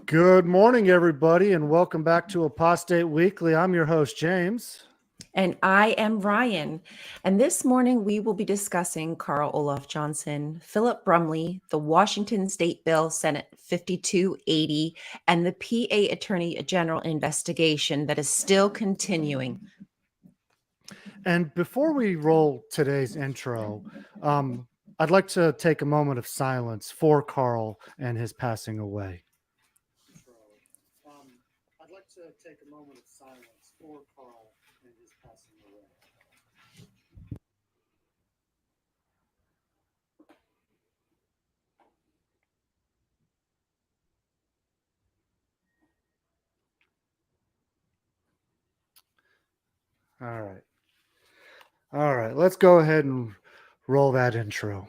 Good morning, everybody, and welcome back to Apostate Weekly. I'm your host, James. And I am Rion. And this morning we will be discussing Carl Olaf Johnson, Philip Brumley, the Washington State Bill Senate 5280, and the PA Attorney General investigation that is still continuing. And before we roll today's intro, I'd like to take a moment of silence for Carl and his passing away. I'd like to take a moment of silence for Carl and his passing away. All right, let's go ahead and roll that intro.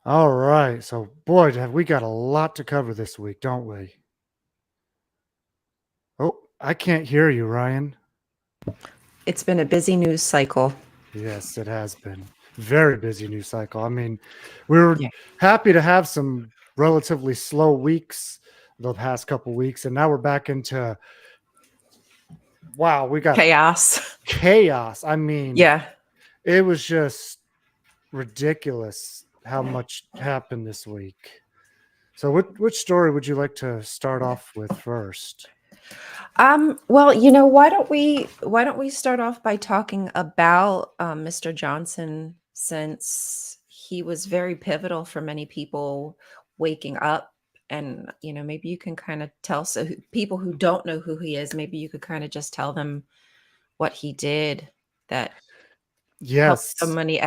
All right. So, boy, have we got a lot to cover this week, don't we? Oh, I can't hear you, Ryan. It's been a busy news cycle. Yes, it has been. Very busy news cycle. I mean, we were happy to have some relatively slow weeks the past couple weeks, and now we're back into, wow, we got chaos. I mean, it was just ridiculous how much happened this week. So which story would you like to start off with first? Well, why don't we start off by talking about Mr. Johnson, since he was very pivotal for many people waking up, and maybe you can kind of tell people who don't know who he is, maybe you could kind of just tell them what he did that helped so many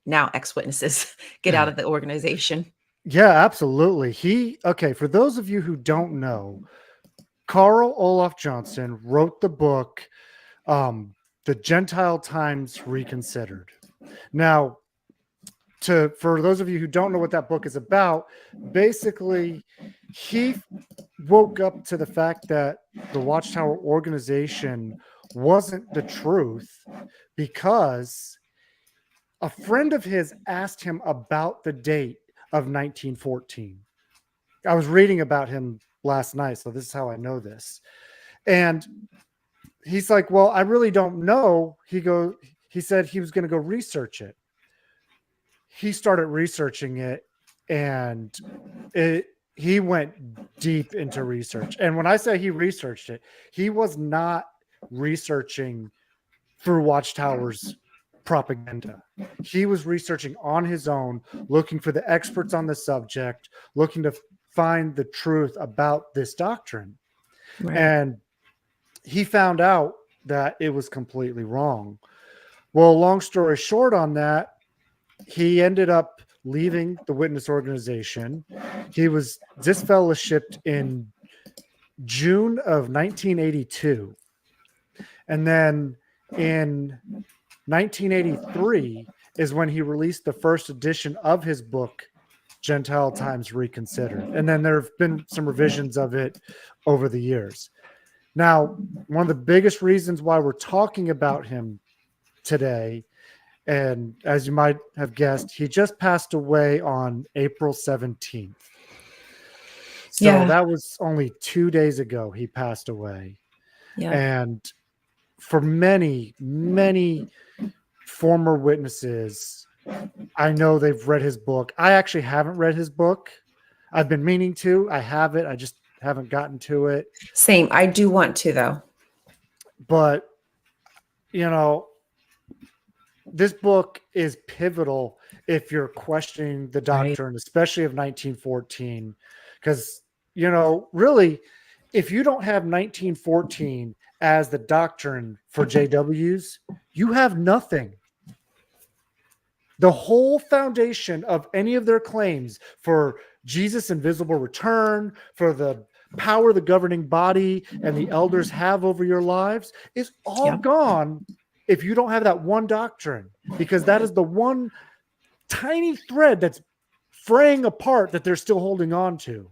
now ex-witnesses get out of the organization. Yeah, absolutely. For those of you who don't know, Carl Olaf Johnson wrote the book, The Gentile Times Reconsidered. Now, for those of you who don't know what that book is about, basically, he woke up to the fact that the Watchtower organization wasn't the truth because a friend of his asked him about the date of 1914. I was reading about him last night, so this is how I know this. And he's like, well, I really don't know. He said he was going to go research it. He started researching it, and he went deep into research. And when I say he researched it, he was not researching through Watchtower's propaganda. He was researching on his own, looking for the experts on the subject, looking to find the truth about this doctrine. Right. And he found out that it was completely wrong. Well, long story short on that, he ended up leaving the witness organization. He was disfellowshipped in June of 1982. And then in 1983 is when he released the first edition of his book, Gentile Times Reconsidered. And then there have been some revisions of it over the years. Now, one of the biggest reasons why we're talking about him today, and as you might have guessed, he just passed away on April 17th. So that was only 2 days ago he passed away. Yeah. And for many, many former witnesses, I know they've read his book. I actually haven't read his book. I've been meaning to. I have it. I just haven't gotten to it. Same. I do want to, though. But, this book is pivotal if you're questioning the doctrine, especially of 1914. Because, really, if you don't have 1914 as the doctrine for JWs, you have nothing. The whole foundation of any of their claims for Jesus' invisible return, for the power the governing body and the elders have over your lives is all Yeah. gone if you don't have that one doctrine, because that is the one tiny thread that's fraying apart that they're still holding on to.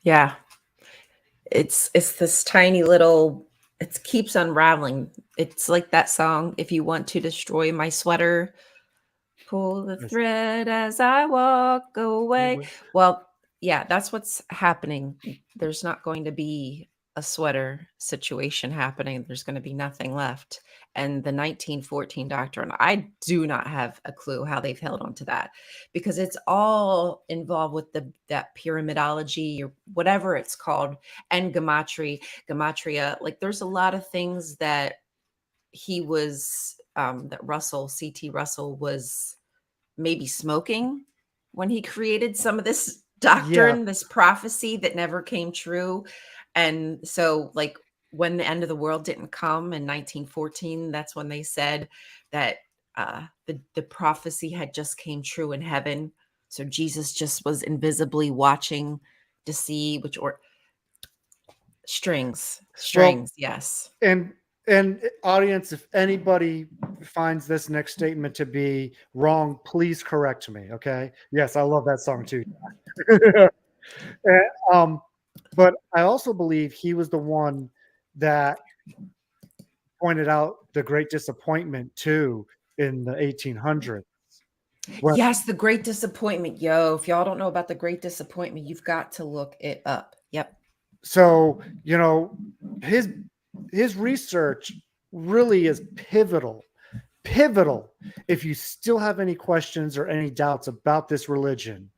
Yeah. It's this tiny little, it keeps unraveling. It's like that song, "If you want to destroy my sweater, pull the thread as I walk away." Well, yeah, that's what's happening. There's not going to be a sweater situation happening. There's going to be nothing left. And the 1914 doctrine, I do not have a clue how they've held on to that, because it's all involved with that pyramidology or whatever it's called, and gematria. Like, there's a lot of things that he was that CT Russell was maybe smoking when he created some of this Yeah. doctrine, this prophecy that never came true. And so, like, when the end of the world didn't come in 1914, that's when they said that the prophecy had just came true in heaven. So Jesus just was invisibly watching to see which, or strings, Well, yes. and audience, if anybody finds this next statement to be wrong, please correct me. Okay. Yes, I love that song too. And, but I also believe he was the one that pointed out the Great Disappointment too in the 1800s. Well, Yes, the Great Disappointment. Yo, if y'all don't know about the Great Disappointment, you've got to look it up. Yep. so his research really is pivotal. If you still have any questions or any doubts about this religion,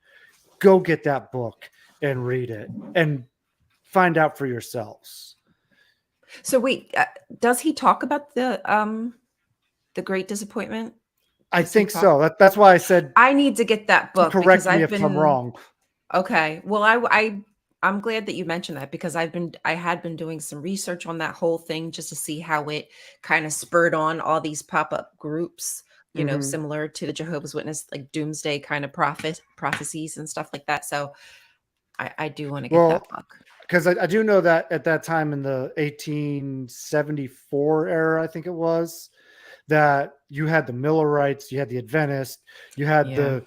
go get that book and read it and find out for yourselves. So wait, does he talk about the Great Disappointment? I Does he think talk? so. That's why I said I need to get that book because correct me I've if I'm been wrong. okay. Well, I'm glad that you mentioned that, because I had been doing some research on that whole thing just to see how it kind of spurred on all these pop-up groups, Mhm. similar to the Jehovah's Witness, like doomsday kind of prophecies and stuff like that. So I do want to get that Well, book. because I do know that at that time in the 1874 era, I think it was, that you had the Millerites, you had the Adventists, you had Yeah. the,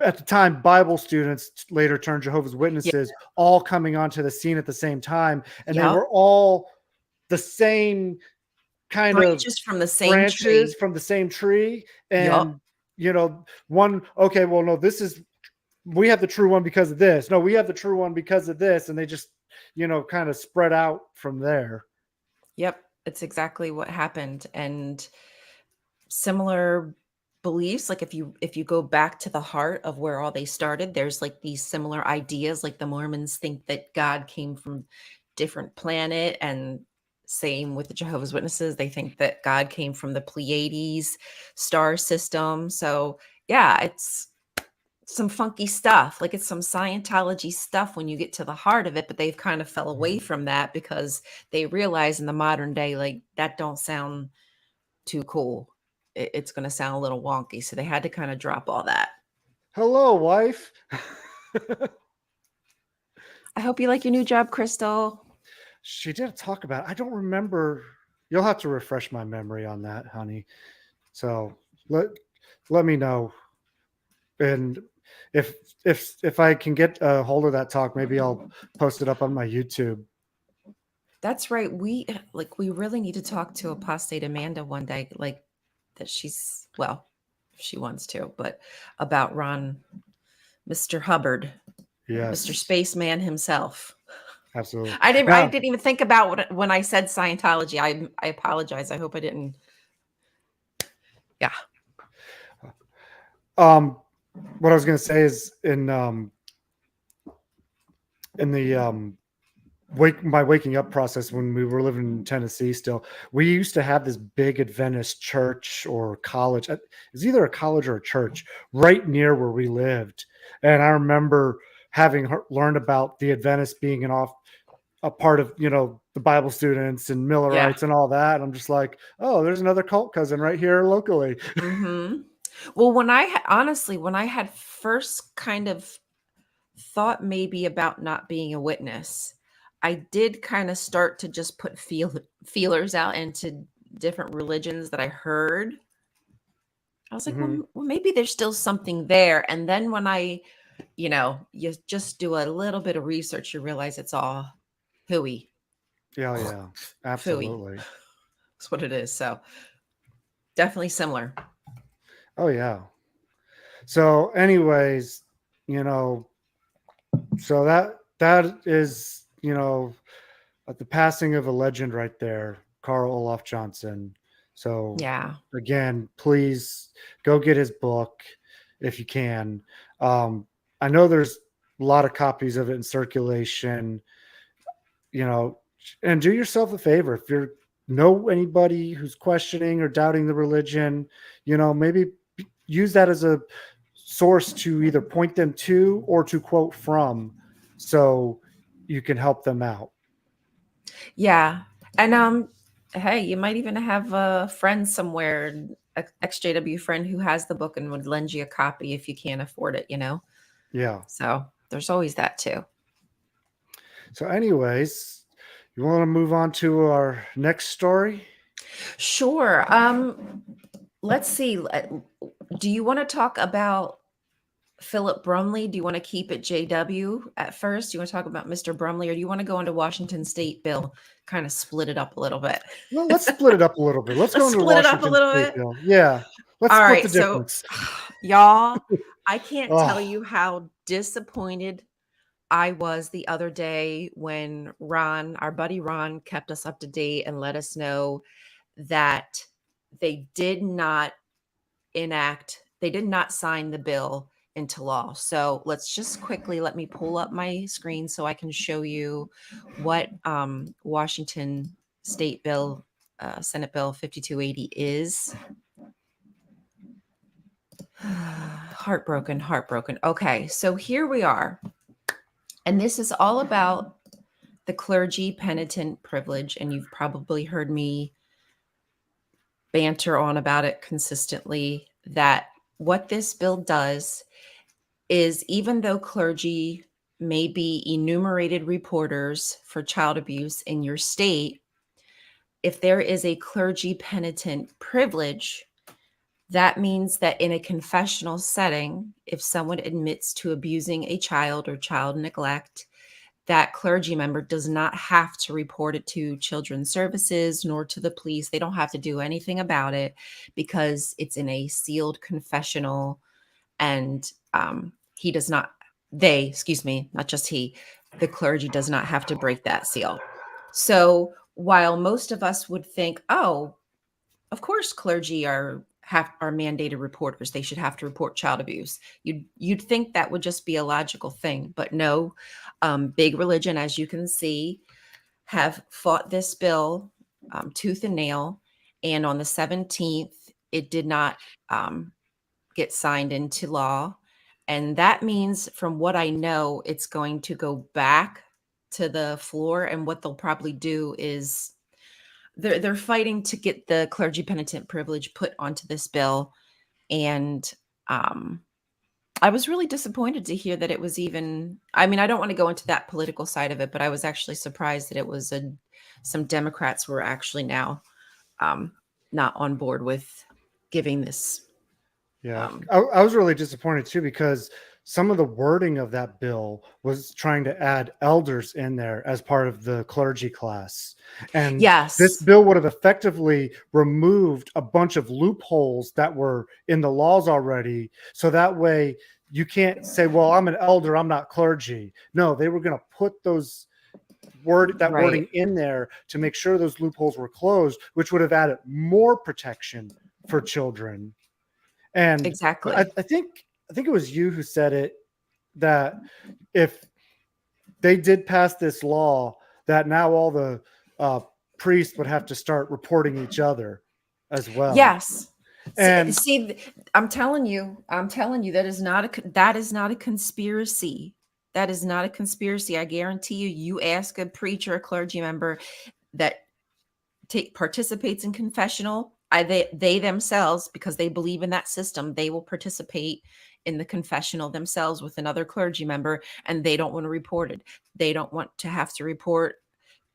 at the time, Bible students, later turned Jehovah's Yeah. Witnesses, all coming onto the scene at the same time. And they Yep. were all the same kind of Branches from the same branches tree. from the same tree. Yup. And, one, okay, well, no, we have the true one because of this. No, we have the true one because of this. And they just, kind of spread out from there. Yep. It's exactly what happened. And similar beliefs, like if you go back to the heart of where all they started, there's like these similar ideas. Like the Mormons think that God came from different planet, and same with the Jehovah's Witnesses, they think that God came from the Pleiades star system. So yeah, it's some funky stuff. Like, it's some Scientology stuff when you get to the heart of it, but they've kind of fell away from that because they realize in the modern day, like, that don't sound too cool. It's going to sound a little wonky. So they had to kind of drop all that. Hello, wife. I hope you like your new job, Crystal. She did talk about it. I don't remember. You'll have to refresh my memory on that, honey. So let me know. And if I can get a hold of that talk, maybe I'll post it up on my YouTube. That's right. We really need to talk to Apostate Amanda one day, like, that she's, well, if she wants to, but about Mr. Hubbard, Mr. Yes, Spaceman himself. absolutely. I Now, didn't even think about when I said Scientology. I apologize. I hope I didn't. Yeah. what I was going to say is in the my waking up process when we were living in Tennessee still, we used to have this big Adventist church or college. It was either a college or a church right near where we lived. And I remember having learned about the Adventists being a part of, the Bible students and Yeah. Millerites and all that. I'm just like, oh, there's another cult cousin right here locally. Hmm. Well, honestly, when I had first kind of thought maybe about not being a witness, I did kind of start to just put feelers out into different religions that I heard. I was like, Hmm. well, maybe there's still something there. And then when you just do a little bit of research, you realize it's all hooey, Yeah, yeah, fooey. absolutely. That's what it is. So definitely similar. Oh yeah. So, anyways, you know, so that is, the passing of a legend right there, Carl Olaf Johnson. So Yeah. again, please go get his book if you can. Um, I know there's a lot of copies of it in circulation, you know, and do yourself a favor if you know anybody who's questioning or doubting the religion, maybe use that as a source to either point them to or to quote from, so you can help them out. Yeah. And hey, you might even have a friend somewhere, a XJW friend who has the book and would lend you a copy if you can't afford it. Yeah. So there's always that too. So, anyways, you want to move on to our next story? Sure. Let's see. Do you want to talk about Philip Brumley? Do you want to keep it JW at first? Do you want to talk about Mr. Brumley, or do you want to go into Washington State bill, kind of split it up a little bit? Well, let's split it up a little bit. Let's go Let's into the split it up a Washington little State bit. bill. Yeah. Let's All split the right. So, difference. y'all, I can't tell Oh, you how disappointed I was the other day when Ron, our buddy Ron, kept us up to date and let us know that they did not they did not sign the bill into law. So let's just quickly let me pull up my screen so I can show you what Washington State Bill, Senate Bill 5280 is. Heartbroken, heartbroken. Okay, so here we are. And this is all about the clergy penitent privilege. And you've probably heard me banter on about it consistently, that what this bill does is, even though clergy may be enumerated reporters for child abuse in your state, if there is a clergy penitent privilege, that means that in a confessional setting, if someone admits to abusing a child or child neglect, that clergy member does not have to report it to children's services nor to the police. They don't have to do anything about it because it's in a sealed confessional, and he does not, they, excuse me, not just he, the clergy does not have to break that seal. So while most of us would think, oh, of course clergy are mandated reporters, they should have to report child abuse, you'd think that would just be a logical thing, but no. Big religion, as you can see, have fought this bill tooth and nail, and on the 17th it did not get signed into law. And that means, from what I know, it's going to go back to the floor, and what they'll probably do is they're fighting to get the clergy penitent privilege put onto this bill. And I was really disappointed to hear that it was even, I mean, I don't want to go into that political side of it, but I was actually surprised that it was some Democrats were actually now um, not on board with giving this. yeah. Um, I was really disappointed too, because some of the wording of that bill was trying to add elders in there as part of the clergy class. And this yes, bill would have effectively removed a bunch of loopholes that were in the laws already. So that way you can't say, well, I'm an elder, I'm not clergy. No, they were going to put that right, wording in there to make sure those loopholes were closed, which would have added more protection for children. And exactly. I think it was you who said it, that if they did pass this law, that now all the uh, priests would have to start reporting each other as well. Yes. See, And see, I'm telling you, that is not a conspiracy. That is not a conspiracy. I guarantee you. You ask a preacher, a clergy member that participates in confessional, they themselves, because they believe in that system, they will participate in the confessional themselves with another clergy member, and they don't want to report it. They don't want to have to report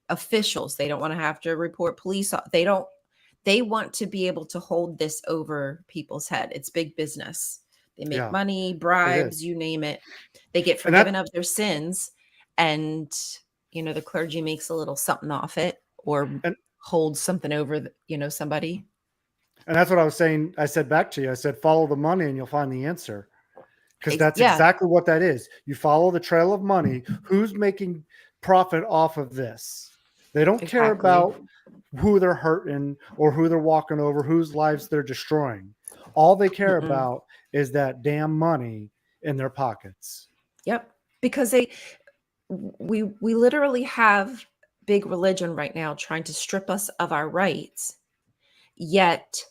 officials. They don't want to have to report police. They want to be able to hold this over people's head. It's big business. They make Yeah, money, it is. bribes, you name it. They get And that forgiven of their sins, and the clergy makes a little something off it, or and holds something over somebody. and that's what I was saying. I said back to you. I said, follow the money and you'll find the answer. Because that's Yeah, exactly what that is. You follow the trail of money. Who's making profit off of this? They don't care exactly. about who they're hurting or who they're walking over, whose lives they're destroying. All they care Mm-mm. about is that damn money in their pockets. Yep. Because we literally have big religion right now trying to strip us of our rights. Yet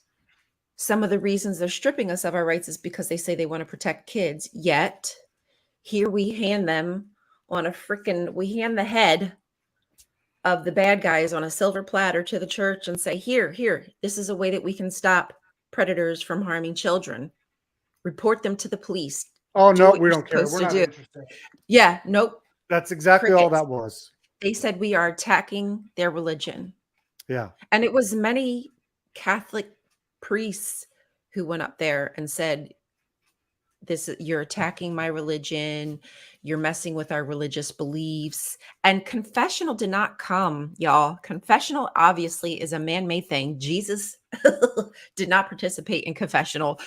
some of the reasons they're stripping us of our rights is because they say they want to protect kids. Yet here we hand them we hand the head of the bad guys on a silver platter to the church and say, here, this is a way that we can stop predators from harming children. Report them to the police. Oh, Do no, what we you're don't care. We're supposed to not do. interested. Yeah, nope. That's exactly all Crickets. that was. They said we are attacking their religion. Yeah. And it was many Catholic priests who went up there and said, you're attacking my religion, you're messing with our religious beliefs. And confessional did not come, y'all. Confessional obviously is a man-made thing. Jesus did not participate in confessional.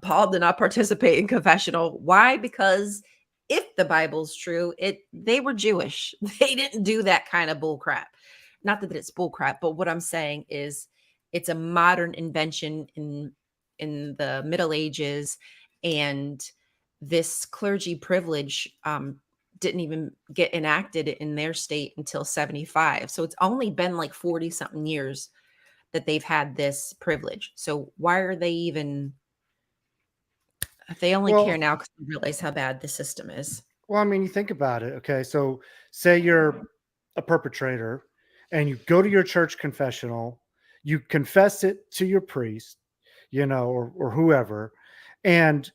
Paul did not participate in confessional. Why? Because if the Bible's true, they were Jewish. They didn't do that kind of bull crap. Not that it's bull crap, but what I'm saying is it's a modern invention in the Middle Ages, and this clergy privilege didn't even get enacted in their state until 75. So it's only been like 40 something years that they've had this privilege. So why are they even, if they only care Well, now because they realize how bad the system is? well, I mean, you think about it. Okay. So say you're a perpetrator and you go to your church confessional, you confess it to your priest, or whoever. And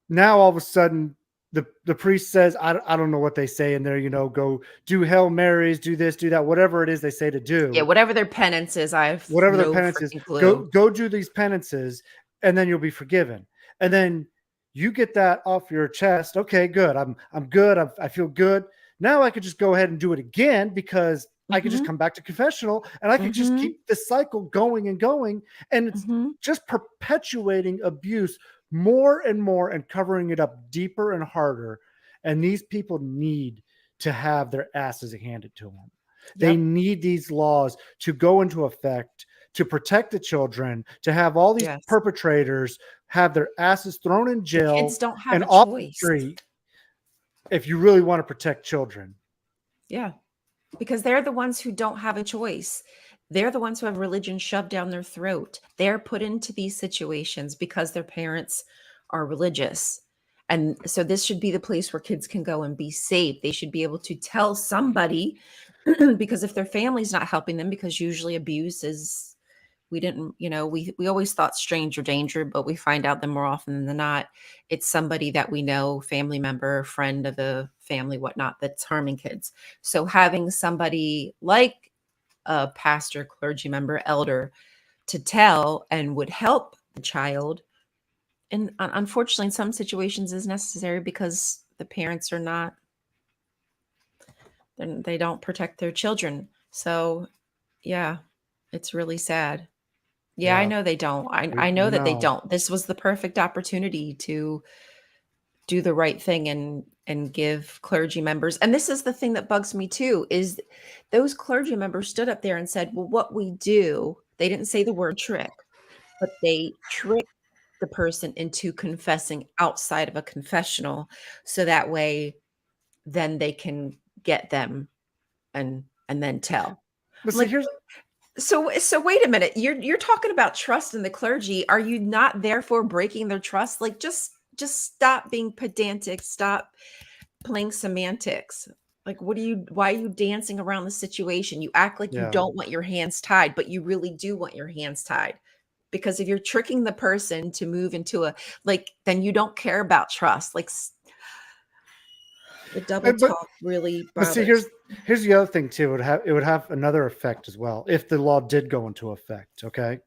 now all of a sudden the priest says, I don't know what they say in there, go do Hail Marys, do this, do that, whatever it is they say to Yeah, do, whatever their penance is, I have whatever their no penance is, freaking go clue. go do these penances, and then you'll be forgiven. And then you get that off your chest. Okay, good. I'm good. I feel good. Now I could just go ahead and do it again because I could just Mm-hmm. come back to confessional and I could just Mm-hmm. keep the cycle going and going. And it's Mm-hmm. just perpetuating abuse more and more and covering it up deeper and harder. And these people need to have their asses handed to them. They Yep. need these laws to go into effect to protect the children, to have all these Yes. perpetrators have their asses thrown in Kids jail don't have and a off the choice. street if you really want to protect children. Yeah. Because they're the ones who don't have a choice. They're the ones who have religion shoved down their throat. They're put into these situations because their parents are religious. And so this should be the place where kids can go and be safe. They should be able to tell somebody because if their family's not helping them, because usually abuse is, we didn't, we always thought stranger danger, but we find out that more often than not, it's somebody that we know, family member, friend of the family, whatnot, that's harming kids. So having somebody like a pastor, clergy member, elder to tell and would help the child, and unfortunately in some situations is necessary because the parents are not, they don't protect their children. So yeah, it's really sad. Yeah, I Yeah, know they don't. we, I know we that they know. don't. This was the perfect opportunity to do the right thing and give clergy members. And this is the thing that bugs me too, is those clergy members stood up there and said, well, what we do, they didn't say the word trick, but they trick the person into confessing outside of a confessional. So that way then they can get them and then tell. But I'm see, like, here's so wait a minute. You're talking about trust in the clergy. Are you not therefore breaking their trust? Like just stop being pedantic. Stop playing semantics. Like why are you dancing around the situation? You act like you yeah. don't want your hands tied, but you really do want your hands tied. Because if you're tricking the person to move into then you don't care about trust. The double But talk really but see, bothers. here's the other thing too. It would have another effect as well if the law did go into effect. Okay,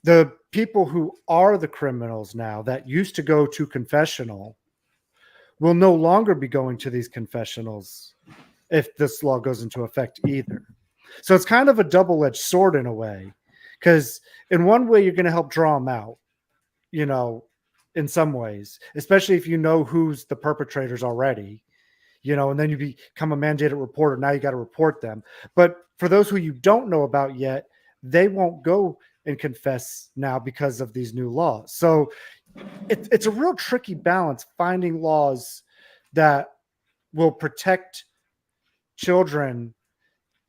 the people who are the criminals now that used to go to confessional will no longer be going to these confessionals if this law goes into effect either. So it's kind of a double-edged sword in a way, because in one way you're going to help draw them out, you know, in some ways, especially if you know who's the perpetrators already, and then you become a mandated reporter. Now you got to report them. But for those who you don't know about yet, they won't go and confess now because of these new laws. So it's a real tricky balance finding laws that will protect children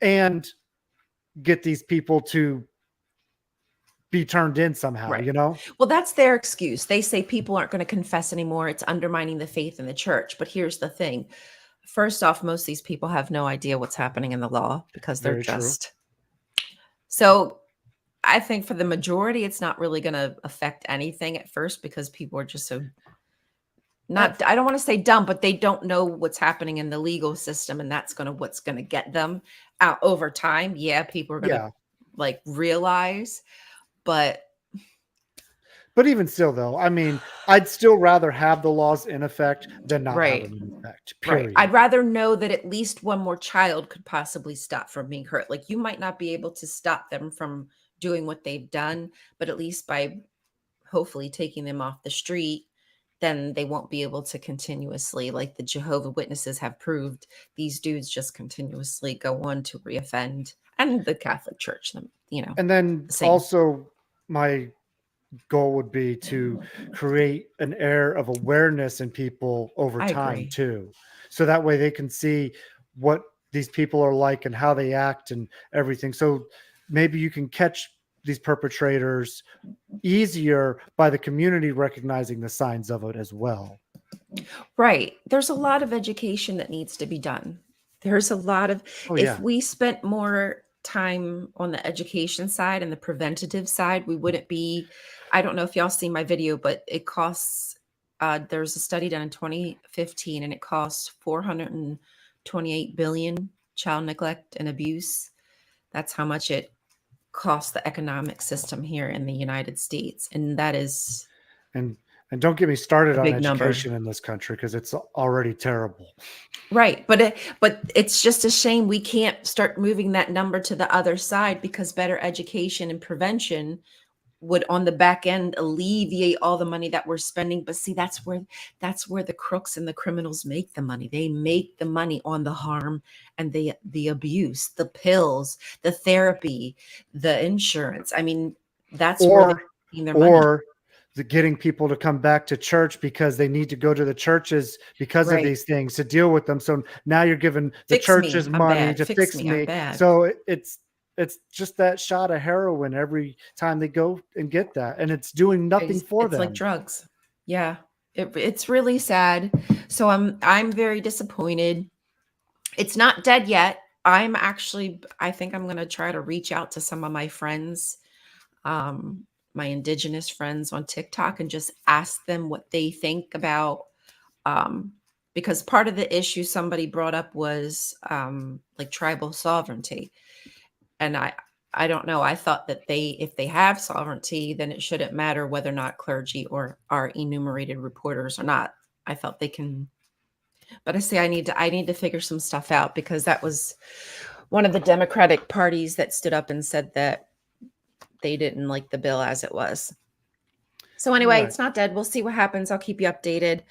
and get these people to be turned in somehow, Right. Well, that's their excuse. They say people aren't going to confess anymore. It's undermining the faith in the church. But here's the thing. First off, most of these people have no idea what's happening in the law because they're Very true. just so I think for the majority, it's not really going to affect anything at first because people are just so not, I don't want to say dumb, but they don't know what's happening in the legal system. And that's what's going to get them out over time. Yeah, people are going to realize, but even still, though, I mean, I'd still rather have the laws in effect than not have them in effect. Period. Right. I'd rather know that at least one more child could possibly stop from being hurt. Like you might not be able to stop them from doing what they've done, but at least by hopefully taking them off the street, then they won't be able to continuously, like the Jehovah Witnesses have proved, these dudes just continuously go on to reoffend, and the Catholic Church, And then also my goal would be to create an air of awareness in people over time too. So that way they can see what these people are like and how they act and everything. So maybe you can catch these perpetrators easier by the community recognizing the signs of it as well. Right. There's a lot of education that needs to be done. There's a lot of, if we spent more time on the education side and the preventative side, we wouldn't be, I don't know if y'all seen my video, but it costs, there's a study done in 2015 and it costs 428 billion child neglect and abuse. That's how much it costs the economic system here in the United States. And that is, and don't get me started on education in this country because it's already terrible. Right. But it's just a shame we can't start moving that number to the other side, because better education and prevention would on the back end alleviate all the money that we're spending. But see, that's where the crooks and the criminals make the money. They make the money on the harm and the abuse, the pills, the therapy, the insurance. I mean, that's where they're making their money. The getting people to come back to church because they need to go to the churches because of these things to deal with them. So now you're giving the churches money to fix me. So it's just that shot of heroin every time they go and get that, and it's doing nothing for them. It's like drugs. Yeah, it's really sad. So I'm very disappointed. It's not dead yet. I think I'm going to try to reach out to some of my friends, my indigenous friends on TikTok, and just ask them what they think about, because part of the issue somebody brought up was like tribal sovereignty. And I don't know. I thought that if they have sovereignty, then it shouldn't matter whether or not clergy or are enumerated reporters or not. I thought they can, but I say I need to figure some stuff out, because that was one of the Democratic parties that stood up and said that they didn't like the bill as it was. So anyway, It's not dead. We'll see what happens. I'll keep you updated.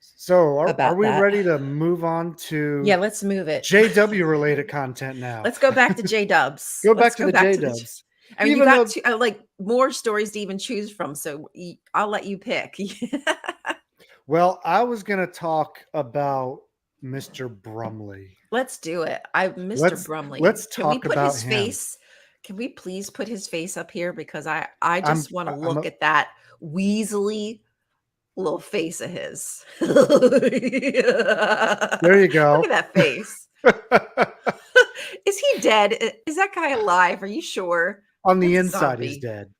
So are we ready to move on to? Yeah, let's move it. JW related content now. Let's go back to J-Dubs. Back to the J-Dubs. I mean, you got more stories to even choose from, so I'll let you pick. Well, I was going to talk about Mr. Brumley. Let's do it. Mr. Brumley. Let's talk about his face? Can we please put his face up here? Because I just want to look at that weaselly little face of his. There you go. Look at that face. Is he dead? Is that guy alive? Are you sure? On the inside, he's dead.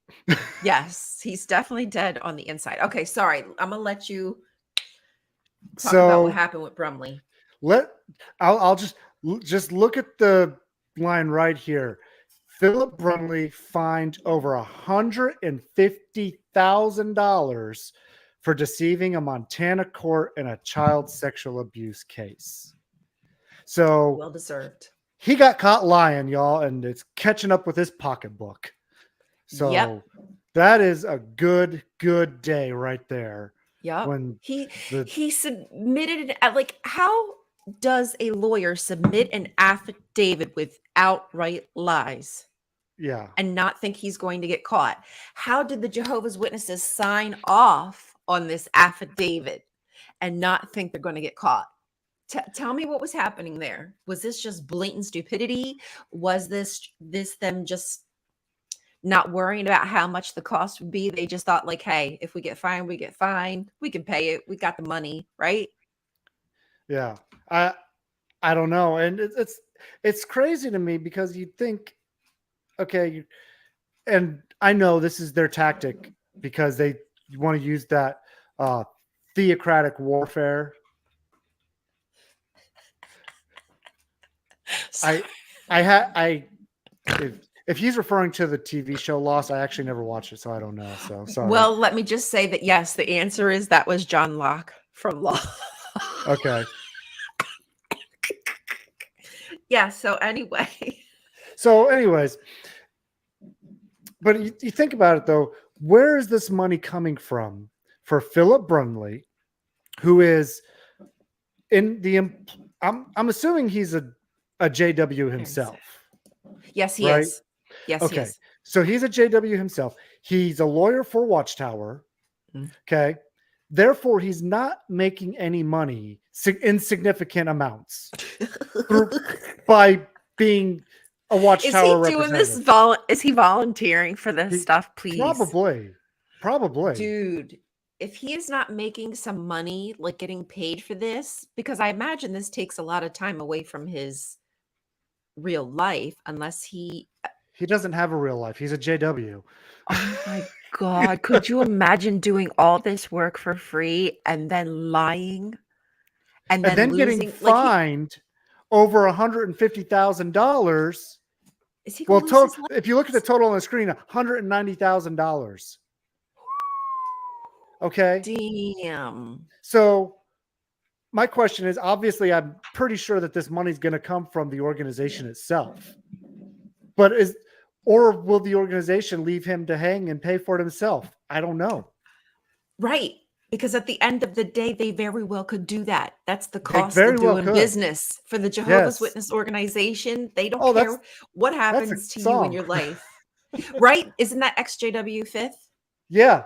Yes, he's definitely dead on the inside. Okay, sorry. I'm gonna let you talk about what So happened with Brumley. let I'll just look at the line right here. Philip Brumley fined over $150,000 for deceiving a Montana court in a child sexual abuse case. So Well deserved. he got caught lying, y'all, and it's catching up with his pocketbook. Yep. So that is a good day right there. Yep. When He the he submitted like how does a lawyer submit an affidavit with outright lies yeah, and not think he's going to get caught? How did the Jehovah's Witnesses sign off on this affidavit and not think they're going to get caught? Tell me what was happening there. Was this just blatant stupidity? Was this them just not worrying about how much the cost would be? They just thought like, hey, if we get fined, we get fined. We can pay it. We got the money, right? yeah. I don't know, and it's crazy to me because you think, okay, and I know this is their tactic because they want to use that uh, theocratic warfare. So, I I had I if he's referring to the TV show Lost, I actually never watched it, so I don't know. So sorry. well, let me just say that yes, the answer is that was John Locke from Law. Okay. Yeah. So anyway, So, anyways, but you think about it though, where is this money coming from for Philip Brumley, who is in the? I'm assuming he's a JW parents. himself, Yes, he right? is. Yes, he Okay, is. so he's a JW himself. He's a lawyer for Watchtower. Mm. Okay, therefore he's not making any money, insignificant amounts, through by being a Is Watchtower he doing this representative. is he volunteering for this He stuff, please? probably. Dude, if he is not making some money, like getting paid for this, because I imagine this takes a lot of time away from his real life, unless he He doesn't have a real life. He's a JW. oh my God, could you imagine doing all this work for free and then lying and And then then getting losing? Like fined over $150,000. is he Well, gonna lose his if you look at the license? total on the screen, $190,000. Okay. Damn. So my question is, obviously, I'm pretty sure that this money is going to come from the organization itself. But or will the organization leave him to hang and pay for it himself? I don't know. Right. Because at the end of the day, they very well could do that. That's the They cost very of well doing could. business for the Jehovah's Yes. Witness organization. They don't Oh, care what that's a happens to you in song. your life. Right? Isn't that XJW Fifth? Yeah.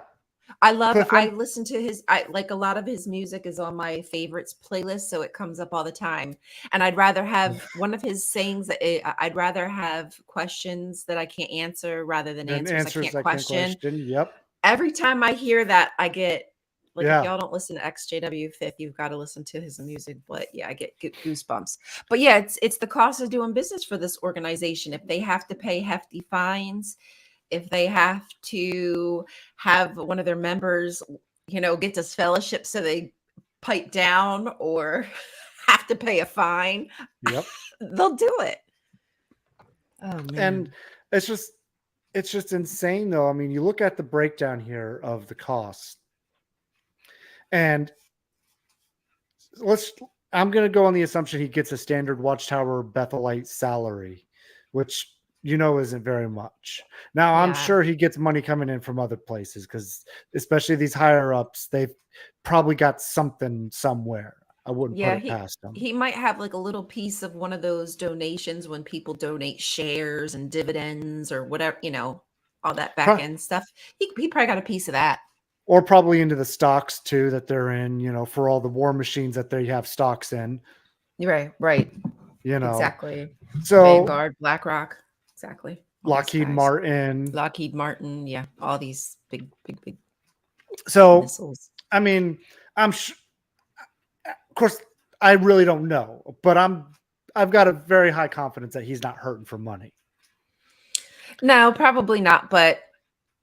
I Clifton. listen to I like a lot of his music is on my favorites playlist, so it comes up all the time. And I'd rather have one of his sayings that I'd rather have questions that I can't answer rather than Then answers I answers can't I can't question. question. Yep. Every time I hear that, I get like if Yeah. y'all don't listen to XJW Fifth, you've got to listen to his music. But yeah, I get goosebumps. But yeah, it's the cost of doing business for this organization. If they have to pay hefty fines, if they have to have one of their members, get disfellowship so they pipe down or have to pay a fine, Yep. they'll do it. Oh And man. it's just insane though. I mean, you look at the breakdown here of the costs, and I'm going to go on the assumption he gets a standard Watchtower Bethelite salary, which isn't very much. Now, I'm Yeah. sure he gets money coming in from other places because, especially these higher ups, they've probably got something somewhere. I wouldn't put Yeah, it he past them. he might have like a little piece of one of those donations when people donate shares and dividends or whatever, all that back Pro- end stuff. He probably got a piece of that. or probably into the stocks too that they're in, for all the war machines that they have stocks in, Right, right. you know. Exactly. So Vanguard, BlackRock. Exactly. All these Lockheed guys. Martin. Lockheed Martin, yeah, all these big, big, big So, missiles. I mean, of course, I really don't know, but I've got a very high confidence that he's not hurting for money. No, probably not. But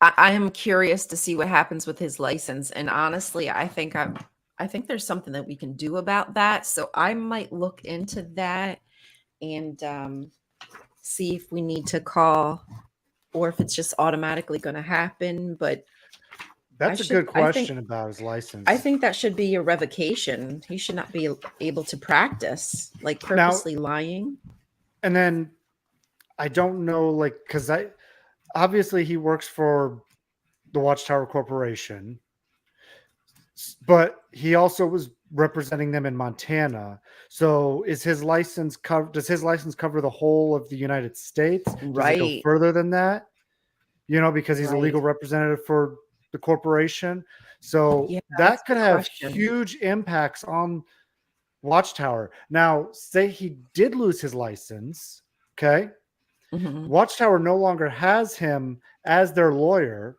I am curious to see what happens with his license. And honestly, I think there's something that we can do about that. So I might look into that and see if we need to call or if it's just automatically going to happen. But That's a good I think question about his I license. think that should be a revocation. He should not be able to practice, like Now, purposely lying. and then I don't know, like, because I obviously he works for the Watchtower Corporation, but he also was representing them in Montana. So is his license cover? Does his license cover the whole of the United States? Does it go Right. further than that? Because he's a legal Right. representative for the corporation. So Yeah, that's that a could good have question. huge impacts on Watchtower. Now, say he did lose his license, okay? Hmm. Watchtower no longer has him as their lawyer.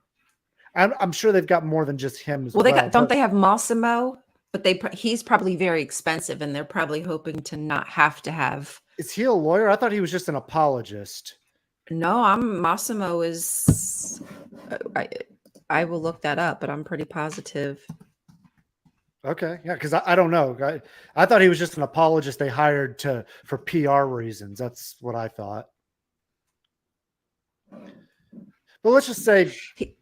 I'm sure they've got more than just him as Well, they well, got don't but they have Massimo? But he's probably very expensive, and they're probably hoping to not have to have. is he a lawyer? I thought he was just an apologist. No, I'm Massimo is. I will look that up, but I'm pretty positive. Okay, yeah, because I don't know. I thought he was just an apologist they hired for PR reasons. That's what I thought. But let's just say He,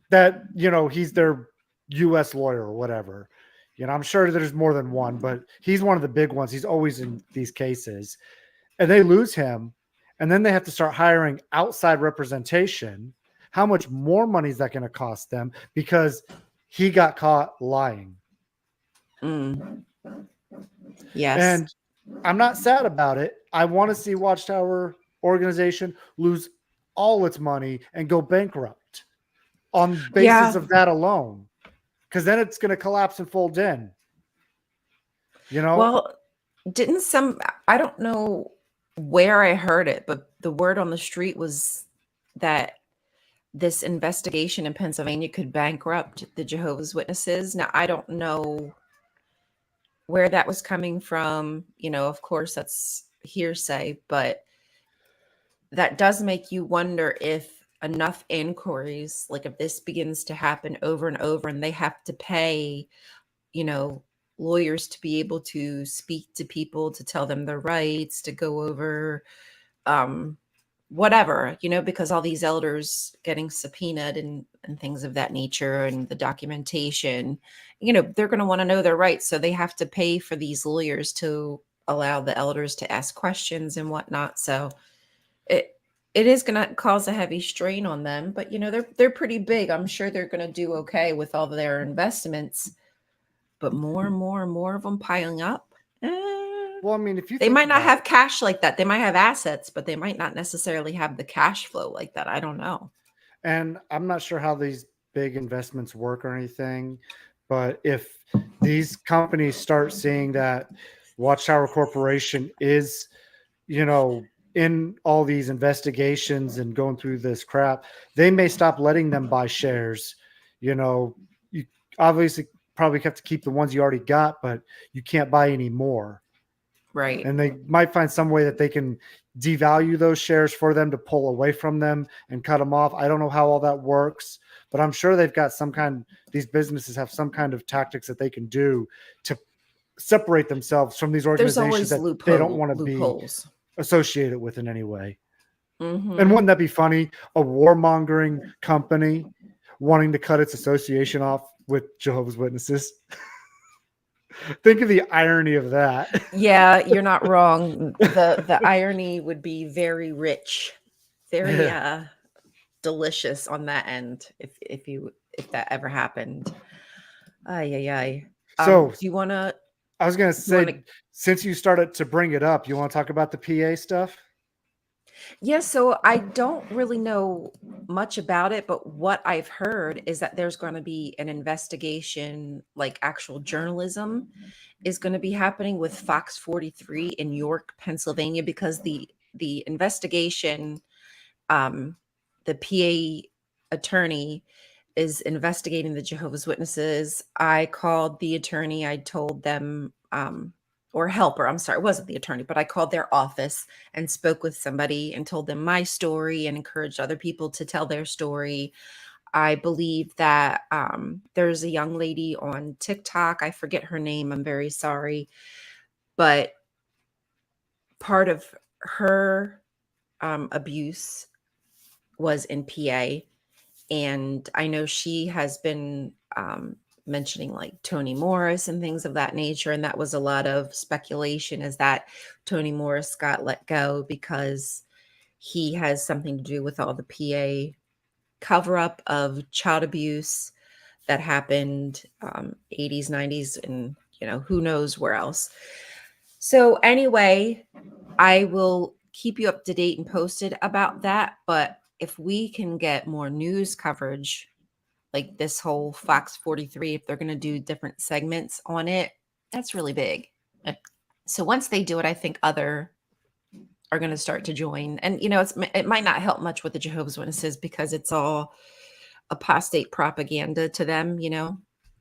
that he's their U.S. lawyer or whatever. I'm sure there's more than one, but he's one of the big ones. He's always in these cases, and they lose him, and then they have to start hiring outside representation. How much more money is that going to cost them because he got caught lying? mm, yes. And I'm not sad about it. I want to see Watchtower organization lose all its money and go bankrupt on basis Yeah. of that alone, because then it's going to collapse and fold in. You know, Well, didn't some, I don't know where I heard it, but the word on the street was that this investigation in Pennsylvania could bankrupt the Jehovah's Witnesses. Now, I don't know where that was coming from. Of course, that's hearsay, but that does make you wonder if enough inquiries, like if this begins to happen over and over and they have to pay, you know, lawyers to be able to speak to people, to tell them their rights, to go over um whatever, because all these elders getting subpoenaed and things of that nature and the documentation, they're going to want to know their rights. So they have to pay for these lawyers to allow the elders to ask questions and whatnot. So it it is going to cause a heavy strain on them, but they're pretty big. I'm sure they're going to do okay with all their investments, but more and more and more of them piling up. well, I mean, if you They think might not about have it, cash like that. They might have assets, but they might not necessarily have the cash flow like that. I don't know. and I'm not sure how these big investments work or anything, but if these companies start seeing that Watchtower Corporation is, you know, in all these investigations and going through this crap, they may stop letting them buy shares. You obviously probably have to keep the ones you already got, but you can't buy any more. Right. And they might find some way that they can devalue those shares for them to pull away from them and cut them off. I don't know how all that works, but I'm sure they've got these businesses have some kind of tactics that they can do to separate themselves from these There's organizations always that they don't want to be loopholes. associated with in any way. And Hmm. wouldn't that be funny? A warmongering company wanting to cut its association off with Jehovah's Witnesses. Think of the irony of that. Yeah, you're not wrong. The irony would be very rich, very Yeah. delicious on that end if that ever happened. Ay ay ay. So Do you wanna I was going to you wanna say, since you started to bring it up, you want to talk about the PA stuff? Yeah, so I don't really know much about it, but what I've heard is that there's going to be an investigation, like actual journalism is going to be happening with Fox 43 in York, Pennsylvania, because the investigation, um, the PA attorney is investigating the Jehovah's Witnesses. I called the attorney. I told them or helper, I'm sorry, it wasn't the attorney, but I called their office and spoke with somebody and told them my story and encouraged other people to tell their story. I believe that there's a young lady on TikTok. I forget her name. I'm very sorry. But part of her abuse was in PA. And I know she has been mentioning like Toni Morris and things of that nature. And that was a lot of speculation, is that Toni Morris got let go because he has something to do with all the PA cover up of child abuse that happened 80s, 90s, and who knows where else. So anyway, I will keep you up to date and posted about that. But if we can get more news coverage, like this whole Fox 43, if they're going to do different segments on it, that's really big. So once they do it, I think other are going to start to join. And it might not help much with the Jehovah's Witnesses because it's all apostate propaganda to them.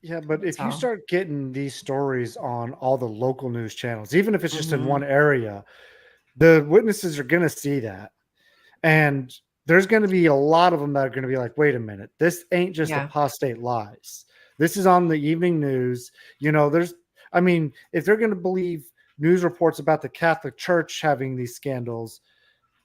Yeah, but if you So start getting these stories on all the local news channels, even if it's just in mhm. one area, the witnesses are going to see that. And there's going to be a lot of them that are going to be like, wait a minute, this ain't just Yeah, apostate lies. This is on the evening news. I mean, if they're going to believe news reports about the Catholic Church having these scandals,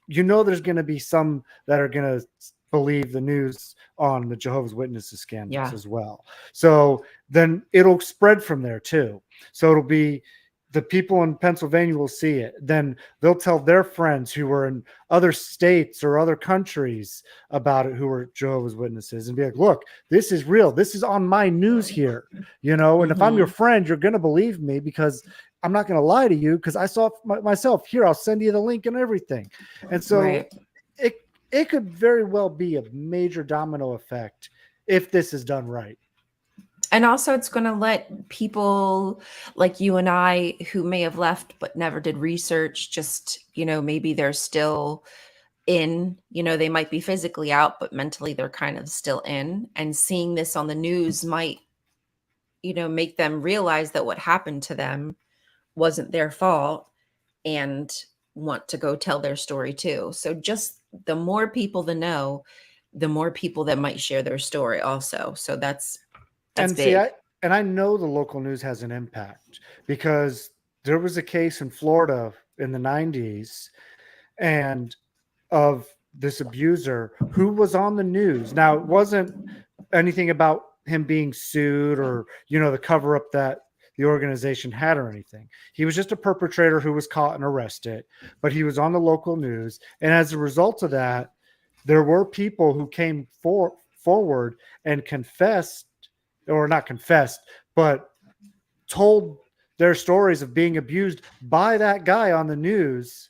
there's going to be some that are going to believe the news on the Jehovah's Witnesses scandals yeah, as well. So then it'll spread from there too. So it'll be the people in Pennsylvania will see it. Then they'll tell their friends who are in other states or other countries about it, who are Jehovah's Witnesses, and be like, look, this is real. This is on my news here, and if I'm your hmm friend, you're going to believe me because I'm not going to lie to you because I saw it myself. Here, I'll send you the link and everything. And so right. it it could very well be a major domino effect if this is done right. And also, it's going to let people like you and I who may have left but never did research, just, maybe they're still in, they might be physically out, but mentally they're kind of still in. And seeing this on the news might, make them realize that what happened to them wasn't their fault and want to go tell their story too. So just the more people that know, the more people that might share their story also. So that's And see, big. I know the local news has an impact because there was a case in Florida in the 90s and of this abuser who was on the news. Now, it wasn't anything about him being sued or, the cover up that the organization had or anything. He was just a perpetrator who was caught and arrested, but he was on the local news. And as a result of that, there were people who came forward and confessed, or not confessed, but told their stories of being abused by that guy on the news.